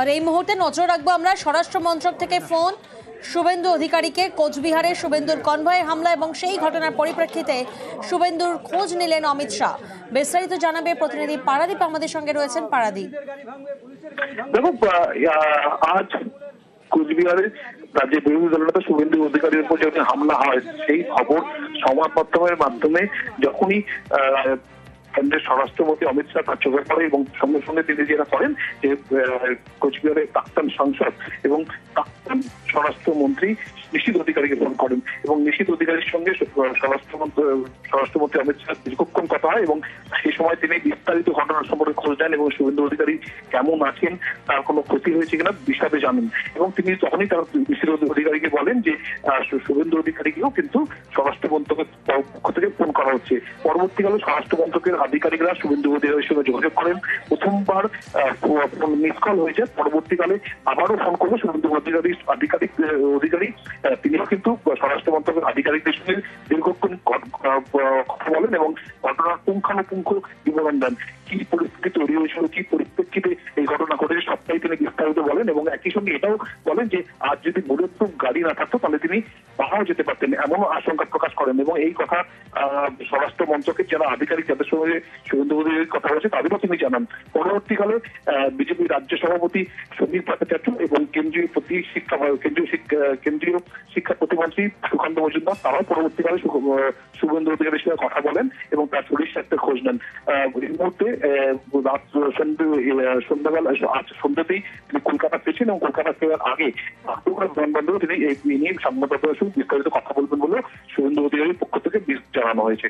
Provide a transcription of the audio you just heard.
আর এই মুহূর্তে নজর রাখবো আমরা স্বরাষ্ট্র মন্ত্রক থেকে ফোন শুভেন্দু অধিকারীকে। কোচবিহারে শুভেন্দুর কনভয়ে হামলা এবং সেই ঘটনার পরিপ্রেক্ষিতে শুভেন্দুর খোঁজ নিলেন অমিত শাহ। বিস্তারিত জানাবে প্রতিনিধি পারাদীপ, আমাদের সঙ্গে রয়েছেন পারাদীপ। দেখো, আজ কোচবিহারে রাজ্যের বিরোধী দলনেতা শুভেন্দু অধিকারীর উপর যখন হামলা হয় সেই খবর সংবাদ মাধ্যমের মাধ্যমে যখনই কেন্দ্রের স্বরাষ্ট্রমন্ত্রী অমিত শাহ তার চোখে পড়ে এবং সঙ্গে সঙ্গে তিনি যেটা করেন যে কোচবিহারের প্রাক্তন সাংসদ এবং প্রাক্তন স্বরাষ্ট্রমন্ত্রী নিশীথ অধিকারীকে ফোন করেন এবং নিশীথ অধিকারীর সঙ্গে স্বরাষ্ট্রমন্ত্রী অমিত শাহ দীর্ঘক্ষণ কথা হয় এবং সেই সময় তিনি বিস্তারিত ঘটনার সম্পর্কে খোঁজ নেন এবং শুভেন্দু অধিকারী কেমন আছেন, তার কোনো ক্ষতি হয়েছে কিনা বিশদে জানেন এবং তিনি তখনই তার নিশীথ অধিকারীকে বলেন যে শুভেন্দু অধিকারীকেও কিন্তু স্বরাষ্ট্র মন্ত্রকের পক্ষ থেকে ফোন করা হচ্ছে। পরবর্তীকালে স্বরাষ্ট্র মন্ত্রকের আধিকারিকরা শুভেন্দু অধিকারীর সঙ্গে যোগাযোগ করেন। প্রথমবার মিস কল হয়েছে, পরবর্তীকালে আবারও ফোন করলো শুভেন্দু অধিকারী তিনিও কিন্তু স্বরাষ্ট্র মন্ত্রকের আধিকারিকদের সঙ্গে দীর্ঘক্ষণ কথা বলেন এবং ঘটনার পুঙ্খানুপুঙ্খ বিবরণ দেন। কি পরিস্থিতি তৈরি হয়েছিল, কি পরিপ্রেক্ষিতে এই ঘটনা ঘটেছে সবটাই তিনি বিস্তারিত বলেন এবং একই সঙ্গে এটাও বলেন যে আজ যদি বুলেট প্রুফ গাড়ি না থাকতো তাহলে তিনি পাহাড় যেতে পারতেন, এমনও আশঙ্কা প্রকাশ করেন এবং এই কথা স্বরাষ্ট্র মন্ত্রকের যারা আধিকারিক যাদের সঙ্গে শুভেন্দু অধিকারীর কথা হয়েছে তাদেরও তিনি জানান। পরবর্তীকালে বিজেপি রাজ্য সভাপতি সমীর ভট্টাচার্য এবং কেন্দ্রীয় শিক্ষা প্রতিমন্ত্রী সুকান্ত মজুমদার তারাও পরবর্তীকালে শুভেন্দু অধিকারীর সঙ্গে কথা বলেন এবং তার শরীর স্বাস্থ্যের খোঁজ নেন। এই মুহূর্তে সন্ধ্যাবেলা আজ সন্ধ্যাতেই তিনি কলকাতা ফিরছেন এবং কলকাতা ফেরার আগে বিমানবন্দরে তিনি এই নিয়ে সংবাদদাতাদের সঙ্গে বিস্তারিত কথা বলবেন বলে শুভেন্দু অধিকারীর পক্ষ থেকে জানানো হয়েছে।